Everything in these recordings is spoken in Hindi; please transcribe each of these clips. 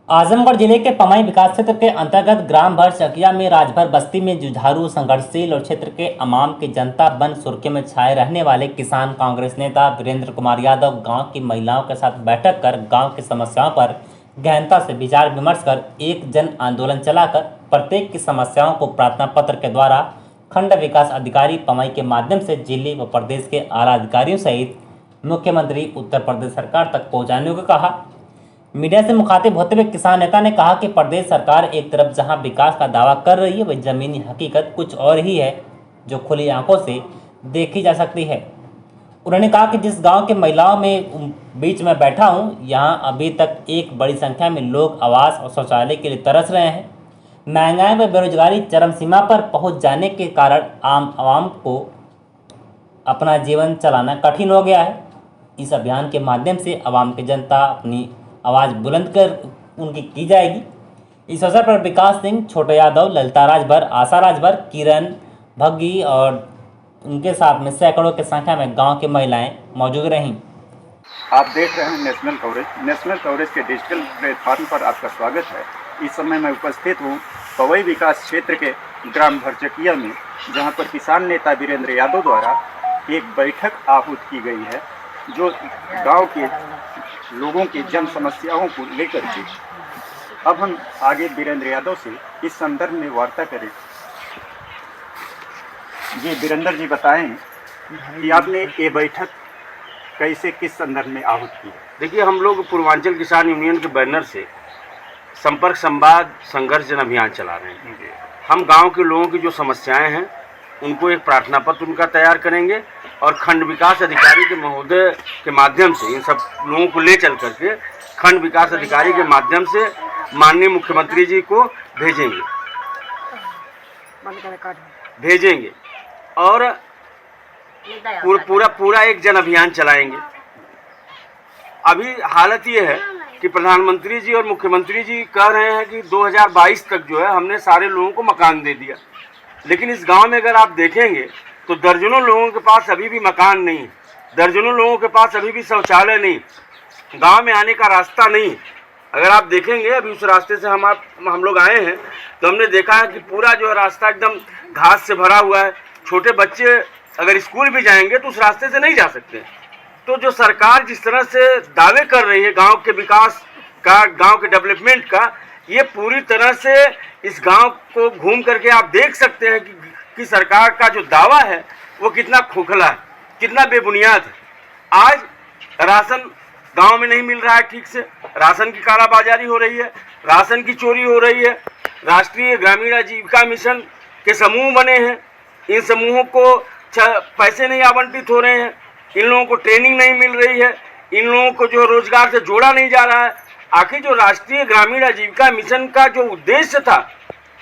आजमगढ़ जिले के पमाई विकास क्षेत्र के अंतर्गत ग्राम भर चकिया में राजभर बस्ती में जुझारू संघर्षशील और क्षेत्र के अवाम की जनता बन सुर्खियों में छाए रहने वाले किसान कांग्रेस नेता वीरेंद्र कुमार यादव गांव की महिलाओं के साथ बैठक कर गांव की समस्याओं पर गहनता से विचार विमर्श कर एक जन आंदोलन चलाकर प्रत्येक की समस्याओं को प्रार्थना पत्र के द्वारा खंड विकास अधिकारी पमाई के माध्यम से जिले व प्रदेश के आला अधिकारियों सहित मुख्यमंत्री उत्तर प्रदेश सरकार तक पहुँचाने को कहा। मीडिया से मुखातिब होते हुए किसान नेता ने कहा कि प्रदेश सरकार एक तरफ जहां विकास का दावा कर रही है वही जमीनी हकीकत कुछ और ही है जो खुली आंखों से देखी जा सकती है। उन्होंने कहा कि जिस गांव के महिलाओं में बीच में बैठा हूं यहां अभी तक एक बड़ी संख्या में लोग आवास और शौचालय के लिए तरस रहे हैं। महंगाई व बेरोजगारी चरम सीमा पर पहुंच जाने के कारण आम आवाम को अपना जीवन चलाना कठिन हो गया है। इस अभियान के माध्यम से आवाम की जनता अपनी आवाज़ बुलंद कर उनकी की जाएगी। इस अवसर पर विकास सिंह, छोटे यादव, ललिता राजभर, आशा राजभर, किरण भग्गी और उनके साथ में सैकड़ों की संख्या में गांव की महिलाएं मौजूद रहीं। आप देख रहे हैं नेशनल कवरेज के डिजिटल प्लेटफॉर्म पर आपका स्वागत है। इस समय मैं उपस्थित हूँ पवई विकास क्षेत्र के ग्राम भरचकिया में, जहाँ पर किसान नेता वीरेंद्र यादव द्वारा एक बैठक आहूत की गई है जो गांव के लोगों की जन समस्याओं को लेकर के। अब हम आगे वीरेंद्र यादव से इस संदर्भ में वार्ता करें। जी वीरेंद्र जी बताएं कि आपने ये बैठक कैसे किस संदर्भ में आहूत की? देखिए, हम लोग पूर्वांचल किसान यूनियन के बैनर से संपर्क संवाद संघर्ष जन अभियान चला रहे हैं। हम गांव के लोगों की जो समस्याएं हैं उनको एक प्रार्थना पत्र उनका तैयार करेंगे और खंड विकास अधिकारी के महोदय के माध्यम से इन सब लोगों को ले चल करके खंड विकास अधिकारी के माध्यम से माननीय मुख्यमंत्री जी को भेजेंगे और पूरा एक जन अभियान चलाएंगे। अभी हालत ये है कि प्रधानमंत्री जी और मुख्यमंत्री जी कह रहे हैं कि 2022 तक जो है हमने सारे लोगों को मकान दे दिया, लेकिन इस गांव में अगर आप देखेंगे तो दर्जनों लोगों के पास अभी भी मकान नहीं, दर्जनों लोगों के पास अभी भी शौचालय नहीं, गांव में आने का रास्ता नहीं। अगर आप देखेंगे अभी उस रास्ते से हम लोग आए हैं तो हमने देखा है कि पूरा जो रास्ता एकदम घास से भरा हुआ है। छोटे बच्चे अगर स्कूल भी जाएंगे तो उस रास्ते से नहीं जा सकते। तो जो सरकार जिस तरह से दावे कर रही है गांव के विकास का, गांव के डेवलपमेंट का, ये पूरी तरह से इस गांव को घूम करके आप देख सकते हैं कि सरकार का जो दावा है वो कितना खोखला है, कितना बेबुनियाद है। आज राशन गांव में नहीं मिल रहा है ठीक से, राशन की कालाबाजारी हो रही है, राशन की चोरी हो रही है। राष्ट्रीय ग्रामीण आजीविका मिशन के समूह बने हैं, इन समूहों को पैसे नहीं आवंटित हो रहे हैं, इन लोगों को ट्रेनिंग नहीं मिल रही है, इन लोगों को जो रोजगार से जोड़ा नहीं जा रहा है। आखिर जो राष्ट्रीय ग्रामीण आजीविका मिशन का जो उद्देश्य था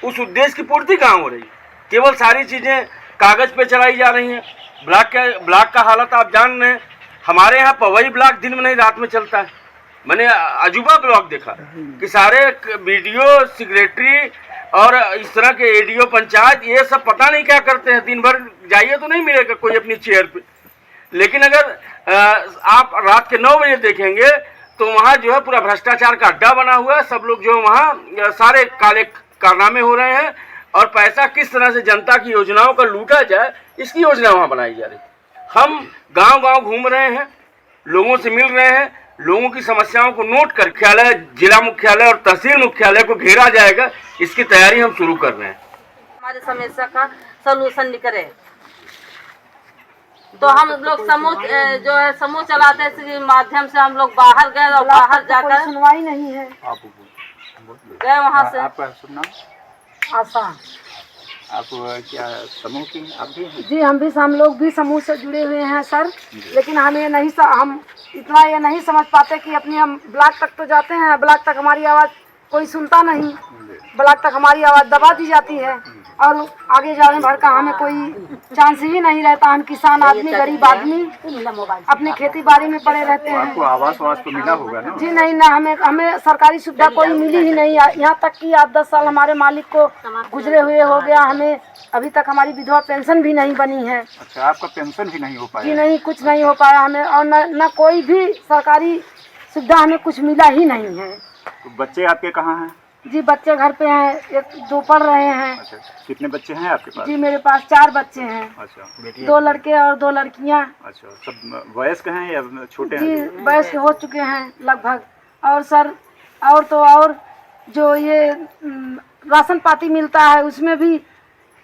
उस उद्देश्य की पूर्ति कहाँ हो रही है? केवल सारी चीज़ें कागज़ पे चलाई जा रही हैं। ब्लॉक का हालत आप जान रहे हैं। हमारे यहाँ पवई ब्लॉक दिन में नहीं रात में चलता है। मैंने अजूबा ब्लॉक देखा कि सारे बीडीओ, सेक्रेटरी और इस तरह के एडीओ, पंचायत, ये सब पता नहीं क्या करते हैं। दिन भर जाइए तो नहीं मिलेगा कोई अपनी चेयर पे। लेकिन अगर आप रात के 9 बजे देखेंगे तो वहाँ जो है पूरा भ्रष्टाचार का अड्डा बना हुआ है। सब लोग जो है वहाँ सारे काले कारनामे हो रहे हैं और पैसा किस तरह से जनता की योजनाओं का लूटा जाए इसकी योजना वहाँ बनाई जा रही है। हम गांव-गांव घूम रहे हैं, लोगों से मिल रहे हैं, लोगों की समस्याओं को नोट कर मुख्यालय, जिला मुख्यालय और तहसील मुख्यालय को घेरा जाएगा, इसकी तैयारी हम शुरू कर रहे हैं। हमारे समस्या का सलूशन निकले तो हम लोग समूह चलाते इसके माध्यम से हम लोग बाहर गए और बाहर जाकर सुनवाई नहीं है। गए वहाँ से। आपका सुनना आशा। आप क्या समूह की आप भी हैं? जी हम लोग भी समूह से जुड़े हुए हैं सर, लेकिन हम इतना ये नहीं समझ पाते कि अपनी हम ब्लॉक तक तो जाते हैं, ब्लॉक तक हमारी आवाज़ कोई सुनता नहीं, ब्लॉक तक हमारी आवाज़ दबा दी जाती है और आगे जाने भर का हमें कोई चांस ही नहीं रहता। हम किसान आदमी, गरीब आदमी अपने खेती बाड़ी में पड़े रहते हैं। आपको आवास तो मिला होगा ना? जी नहीं ना, हमें सरकारी सुविधा कोई मिली ही नहीं। यहाँ तक कि 8-10 साल हमारे मालिक को गुजरे हुए हो गया, हमें अभी तक हमारी विधवा पेंशन भी नहीं बनी है। अच्छा, आपका पेंशन भी नहीं हो पाया? जी नहीं, कुछ नहीं हो पाया हमें, और न कोई भी सरकारी सुविधा हमें कुछ मिला ही नहीं है। तो बच्चे आपके कहाँ हैं? जी बच्चे घर पे हैं, एक दो पढ़ रहे हैं। अच्छा, कितने बच्चे हैं आपके पास? जी मेरे पास 4 बच्चे हैं, अच्छा, बेटी 2 लड़के और 2 लड़कियां। अच्छा, सब वयस्क हैं या छोटे जी हैं? वयस्क हो चुके हैं लगभग। और सर और जो ये राशन पाती मिलता है उसमें भी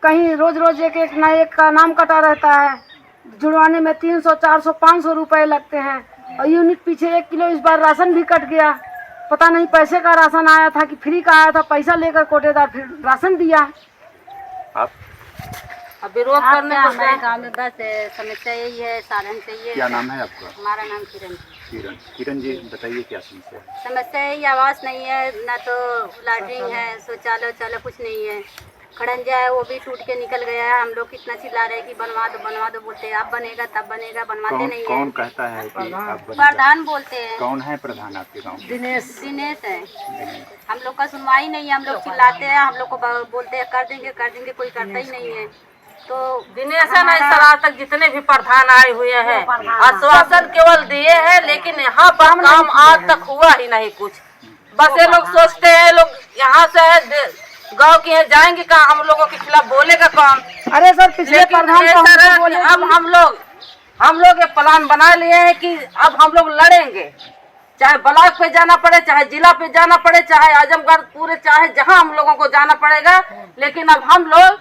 कहीं रोज रोज एक ना एक का नाम कटा रहता है। जुड़वाने में 300, 400, 500 रुपए लगते हैं और यूनिट पीछे 1 किलो इस बार राशन भी कट गया। पता नहीं पैसे का राशन आया था कि फ्री का आया था, पैसा लेकर कोटेदार फिर राशन दिया। आप अब विरोध करने को हमारे गाँव में बस समस्या यही है, साधन चाहिए। क्या नाम है आपका? हमारा नाम किरण। किरण जी बताइए क्या समस्या है? समस्या यही आवास नहीं है, ना तो लैट्रिन है, शौचालय कुछ नहीं है। खड़ंजा है वो भी टूट के निकल गया है। हम लोग कितना चिल्ला रहे हैं कि बनवा दो बोलते हैं अब बनेगा तब बनेगा, बनवाते नहीं है। कौन कहता है कि आप बनेगा? प्रधान बोलते हैं। कौन है प्रधान आपके गाँव में? दिनेश है। हम लोग का सुनवाई नहीं है, हम लोग चिल्लाते हैं, हम लोग को बोलते हैं कर देंगे, कोई करता ही नहीं है। तो दिनेश नहीं सलाह तक जितने भी प्रधान आए हुए हैं आश्वासन केवल दिए हैं, लेकिन यहाँ पर काम आज तक हुआ ही नहीं कुछ। बस ये लोग सोचते हैं लोग यहाँ से गांव की है जाएंगे कहाँ, हम लोगों के खिलाफ बोलेगा कौन? अरे सर पिछले प्रधान तो हमको बोले अब हम लोग ये प्लान बना लिए हैं कि अब हम लोग लड़ेंगे, चाहे ब्लॉक पे जाना पड़े, चाहे जिला पे जाना पड़े, चाहे आजमगढ़ पूरे, चाहे जहां हम लोगों को जाना पड़ेगा, लेकिन अब हम लोग